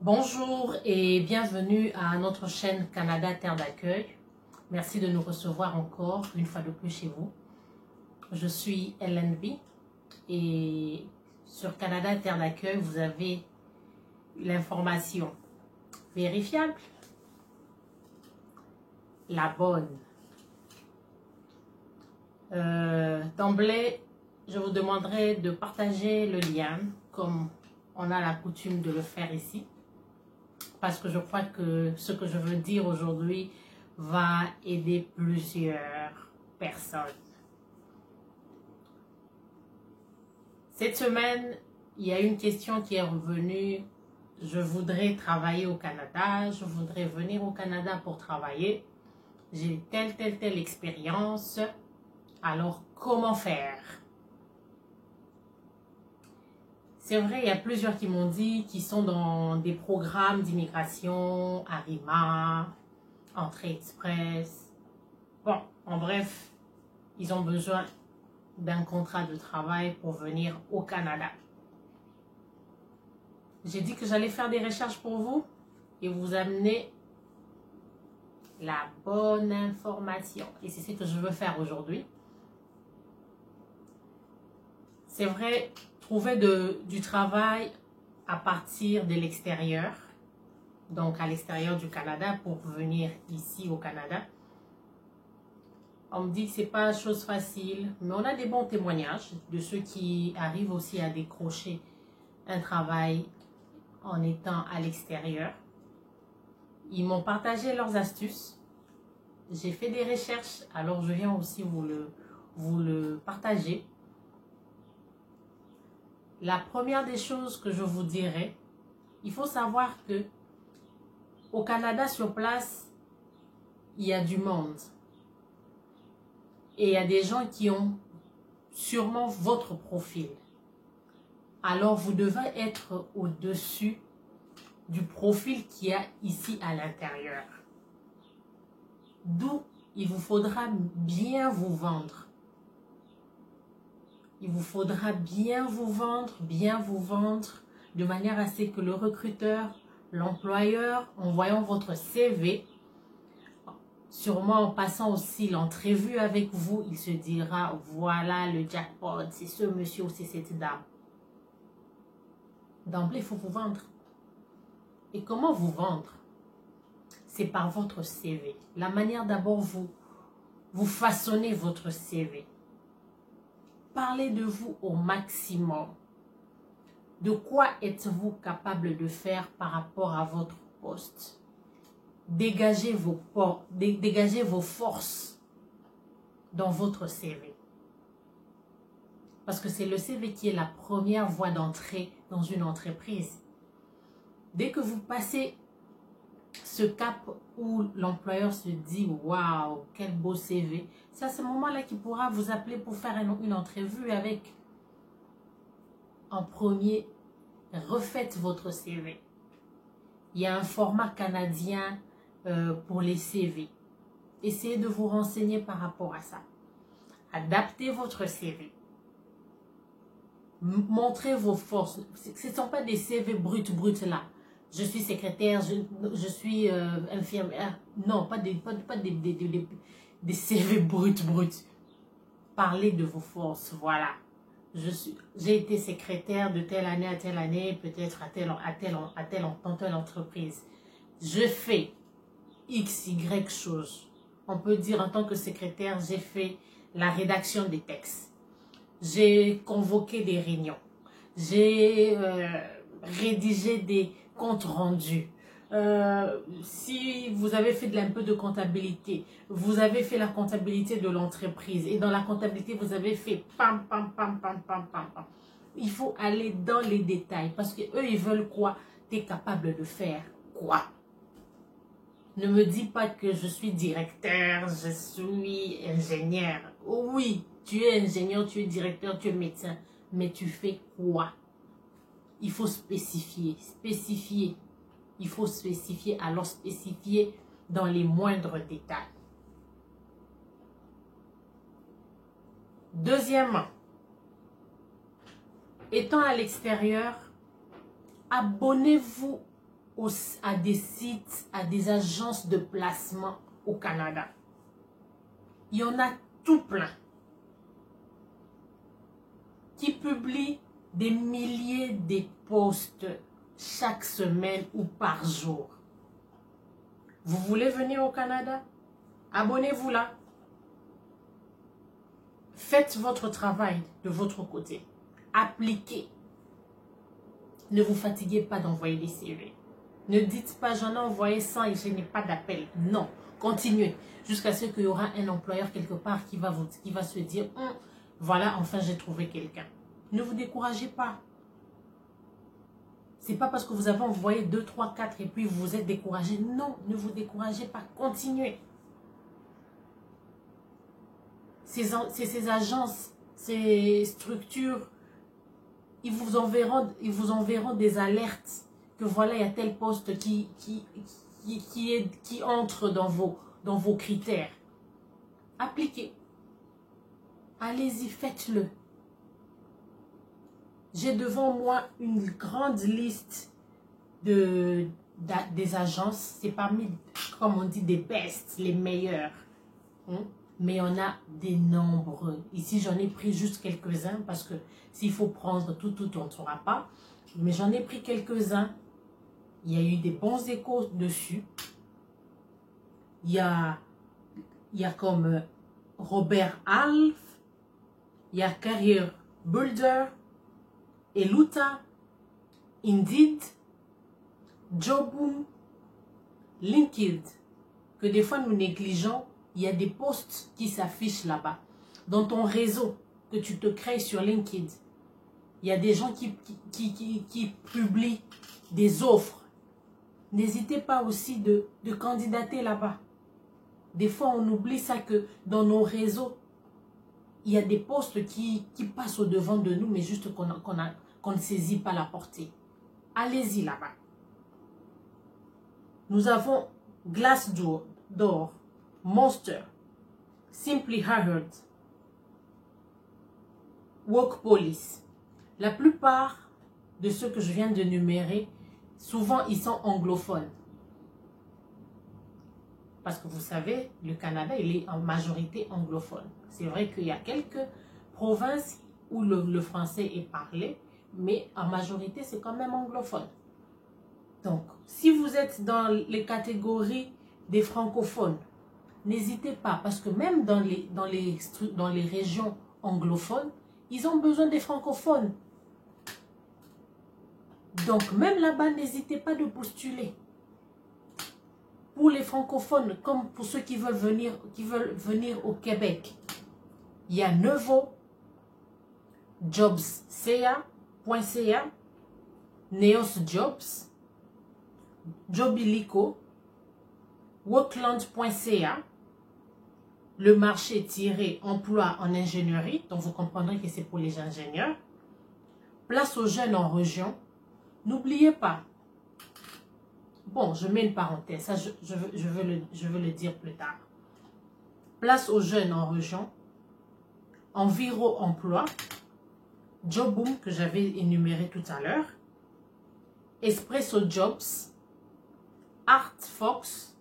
Bonjour et bienvenue à notre chaîne Canada Terre d'accueil. Merci de nous recevoir encore une fois de plus chez vous. Je suis LNB et sur Canada Terre d'accueil, vous avez l'information vérifiable, la bonne. D'emblée, je vous demanderai de partager le lien comme on a la coutume de le faire ici. Parce que je crois que ce que je veux dire aujourd'hui va aider plusieurs personnes. Cette semaine, il y a une question qui est revenue. Je voudrais travailler au Canada, je voudrais venir au Canada pour travailler. J'ai telle expérience. Alors, comment faire? C'est vrai, il y a plusieurs qui m'ont dit qu'ils sont dans des programmes d'immigration, Arima, Entrée Express. Bon, en bref, ils ont besoin d'un contrat de travail pour venir au Canada. J'ai dit que j'allais faire des recherches pour vous et vous amener la bonne information. Et c'est ce que je veux faire aujourd'hui. C'est vrai, trouver du travail à partir de l'extérieur, donc à l'extérieur du Canada pour venir ici au Canada. On me dit que ce n'est pas chose facile, mais on a des bons témoignages de ceux qui arrivent aussi à décrocher un travail en étant à l'extérieur. Ils m'ont partagé leurs astuces. J'ai fait des recherches, alors je viens aussi vous le partager. La première des choses que je vous dirais, il faut savoir que au Canada, sur place, il y a du monde. Et il y a des gens qui ont sûrement votre profil. Alors, vous devez être au-dessus du profil qu'il y a ici à l'intérieur. D'où il vous faudra bien vous vendre. Il vous faudra bien vous vendre de manière à ce que le recruteur, l'employeur, en voyant votre CV, sûrement en passant aussi l'entrevue avec vous, il se dira, voilà le jackpot, c'est ce monsieur ou c'est cette dame. D'emblée, il faut vous vendre. Et comment vous vendre? C'est par votre CV. La manière d'abord vous façonnez votre CV. Parlez de vous au maximum. De quoi êtes-vous capable de faire par rapport à votre poste? Dégagez vos forces dans votre CV. Parce que c'est le CV qui est la première voie d'entrée dans une entreprise. Dès que vous passez ce cap où l'employeur se dit « Waouh, quel beau CV », c'est à ce moment-là qu'il pourra vous appeler pour faire une entrevue avec. En premier, refaites votre CV. Il y a un format canadien pour les CV. Essayez de vous renseigner par rapport à ça. Adaptez votre CV. Montrez vos forces. Ce ne sont pas des CV bruts là. Je suis secrétaire, je suis infirmière. Non, pas des CV bruts. Parlez de vos forces, voilà. J'ai été secrétaire de telle année à telle année, peut-être dans telle entreprise. Je fais X, Y chose. On peut dire en tant que secrétaire, j'ai fait la rédaction des textes. J'ai convoqué des réunions. J'ai rédigé des comptes rendus. Si vous avez fait un peu de comptabilité, vous avez fait la comptabilité de l'entreprise et dans la comptabilité, vous avez fait pam. Il faut aller dans les détails parce que eux ils veulent quoi? Tu es capable de faire quoi? Ne me dis pas que je suis directeur, je suis ingénieur. Oui, tu es ingénieur, tu es directeur, tu es médecin, mais tu fais quoi? Il faut spécifier. Il faut spécifier, alors spécifier dans les moindres détails. Deuxièmement, étant à l'extérieur, abonnez-vous à des sites, à des agences de placement au Canada. Il y en a tout plein qui publient des milliers de posts chaque semaine ou par jour. Vous voulez venir au Canada? Abonnez-vous là. Faites votre travail de votre côté. Appliquez. Ne vous fatiguez pas d'envoyer des CV. Ne dites pas, j'en ai envoyé 100 et je n'ai pas d'appel. Non, continuez. Jusqu'à ce qu'il y aura un employeur quelque part qui va se dire, voilà, enfin j'ai trouvé quelqu'un. Ne vous découragez pas. C'est pas parce que vous avez envoyé 2, 3, 4 et puis vous vous êtes découragé. Non, ne vous découragez pas. Continuez. Ces agences, ces structures, ils vous enverront des alertes que voilà, il y a tel poste qui entre dans vos critères. Appliquez. Allez-y, faites-le. J'ai devant moi une grande liste des agences. C'est parmi, comme on dit, des best, les meilleurs. Mais il y en a des nombreux. Ici, j'en ai pris juste quelques-uns parce que s'il faut prendre tout, on ne saura pas. Mais j'en ai pris quelques-uns. Il y a eu des bons échos dessus. Il y a comme Robert Half, il y a Career Builder, Eluta, Indeed, Jobboom, LinkedIn, que des fois nous négligeons. Il y a des posts qui s'affichent là-bas. Dans ton réseau que tu te crées sur LinkedIn, il y a des gens qui publient des offres. N'hésitez pas aussi de candidater là-bas. Des fois, on oublie ça que dans nos réseaux, il y a des postes qui passent au-devant de nous, mais juste qu'on ne saisit pas la portée. Allez-y là-bas. Nous avons Glassdoor, Monster, Simply Hired, Work Police. La plupart de ceux que je viens de numérer, souvent ils sont anglophones. Parce que vous savez, le Canada, il est en majorité anglophone. C'est vrai qu'il y a quelques provinces où le français est parlé, mais en majorité, c'est quand même anglophone. Donc, si vous êtes dans les catégories des francophones, n'hésitez pas, parce que même dans les régions anglophones, ils ont besoin des francophones. Donc, même là-bas, n'hésitez pas de postuler. Pour les francophones, comme pour ceux qui veulent venir au Québec, il y a Nevo, jobs.ca, Neos Jobs, Jobilico, workland.ca, le marché-emploi en ingénierie, donc vous comprendrez que c'est pour les ingénieurs, place aux jeunes en région. N'oubliez pas, bon, je mets une parenthèse, ça je veux le dire plus tard. Place aux jeunes en région, Enviro Emploi, Jobboom que j'avais énuméré tout à l'heure, Espresso Jobs, Art Fox,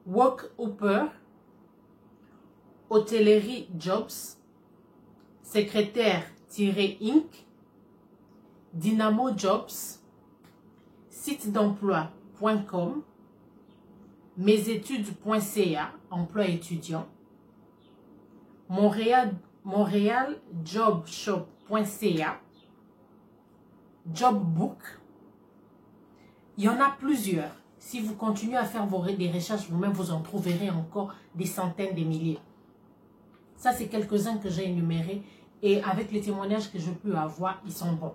Work Hooper, Hôtellerie Jobs, Secrétaire-Inc, Dynamo Jobs, site d'emploi.com, mesétudes.ca, emploi étudiant, Montréal jobshop.ca, Jobbook. Il y en a plusieurs. Si vous continuez à faire des recherches, vous-même vous en trouverez encore des centaines, des milliers. Ça, c'est quelques-uns que j'ai énumérés. Et avec les témoignages que je peux avoir, ils sont bons.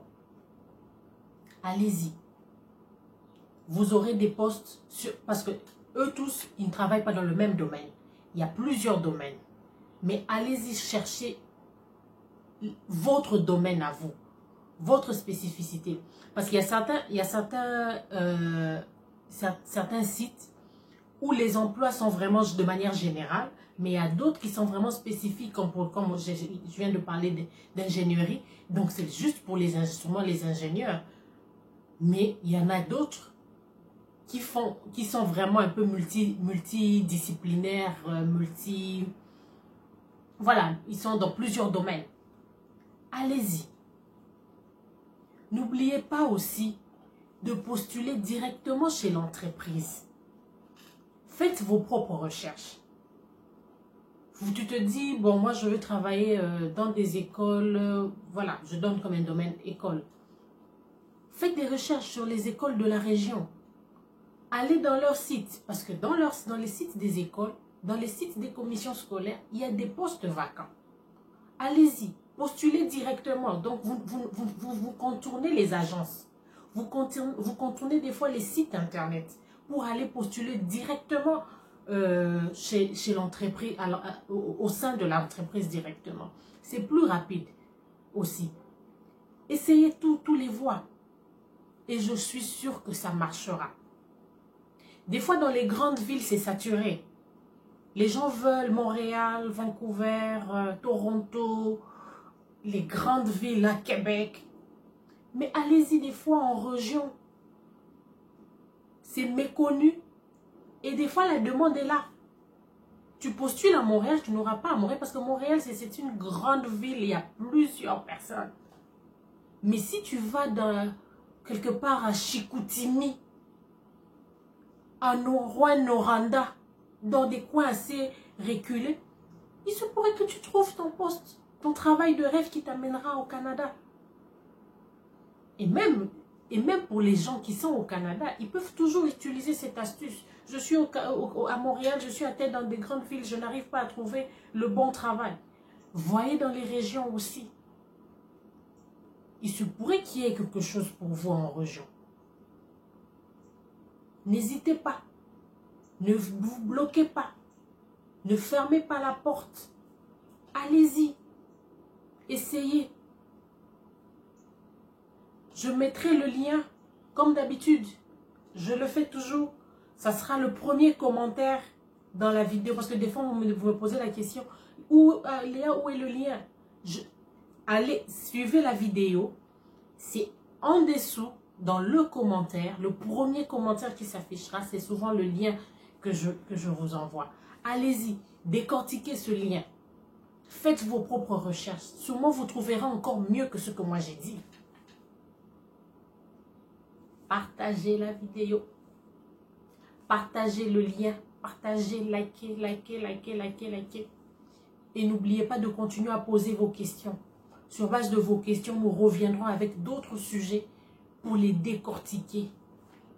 Allez-y. Vous aurez des postes parce que eux tous, ils ne travaillent pas dans le même domaine. Il y a plusieurs domaines. Mais allez-y chercher votre domaine à vous, votre spécificité. Parce qu'il y a certains sites où les emplois sont vraiment de manière générale, mais il y a d'autres qui sont vraiment spécifiques, comme je viens de parler d'ingénierie. Donc, c'est juste pour les ingénieurs. Mais il y en a d'autres qui sont vraiment un peu multidisciplinaires, voilà, ils sont dans plusieurs domaines. Allez-y. N'oubliez pas aussi de postuler directement chez l'entreprise. Faites vos propres recherches. Tu te dis, bon, moi je veux travailler dans des écoles, voilà, je donne comme un domaine école. Faites des recherches sur les écoles de la région. Allez dans leur site, parce que dans les sites des écoles, dans les sites des commissions scolaires, il y a des postes vacants. Allez-y, postulez directement. Donc, vous contournez les agences. Vous contournez des fois les sites internet pour aller postuler directement chez l'entreprise, au sein de l'entreprise directement. C'est plus rapide aussi. Essayez tous les voies. Et je suis sûre que ça marchera. Des fois, dans les grandes villes, c'est saturé. Les gens veulent Montréal, Vancouver, Toronto, les grandes villes à Québec. Mais allez-y des fois en région. C'est méconnu. Et des fois, la demande est là. Tu postules à Montréal, tu n'auras pas à Montréal parce que Montréal, c'est une grande ville. Il y a plusieurs personnes. Mais si tu vas quelque part à Chicoutimi, à Rouyn-Noranda, dans des coins assez reculés, il se pourrait que tu trouves ton poste, ton travail de rêve qui t'amènera au Canada. Et même pour les gens qui sont au Canada, ils peuvent toujours utiliser cette astuce. Je suis à Montréal, je suis à tête dans des grandes villes, je n'arrive pas à trouver le bon travail. Voyez dans les régions aussi. Il se pourrait qu'il y ait quelque chose pour vous en région. N'hésitez pas. Ne vous bloquez pas. Ne fermez pas la porte. Allez-y. Essayez. Je mettrai le lien, comme d'habitude. Je le fais toujours. Ça sera le premier commentaire dans la vidéo. Parce que des fois, vous me posez la question. Léa, où est le lien? Allez, suivez la vidéo. C'est en dessous, dans le commentaire. Le premier commentaire qui s'affichera, c'est souvent le lien que je vous envoie. Allez-y, décortiquez ce lien. Faites vos propres recherches. Sûrement, vous trouverez encore mieux que ce que moi j'ai dit. Partagez la vidéo. Partagez le lien. Partagez, likez. Et n'oubliez pas de continuer à poser vos questions. Sur base de vos questions, nous reviendrons avec d'autres sujets pour les décortiquer,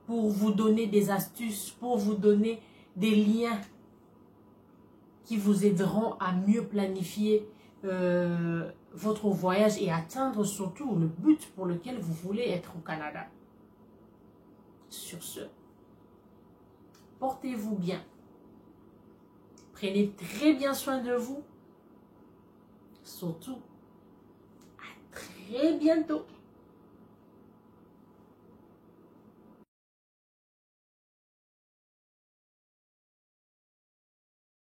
pour vous donner des astuces, pour vous donner des liens qui vous aideront à mieux planifier votre voyage et atteindre surtout le but pour lequel vous voulez être au Canada. Sur ce, portez-vous bien. Prenez très bien soin de vous. Surtout, à très bientôt.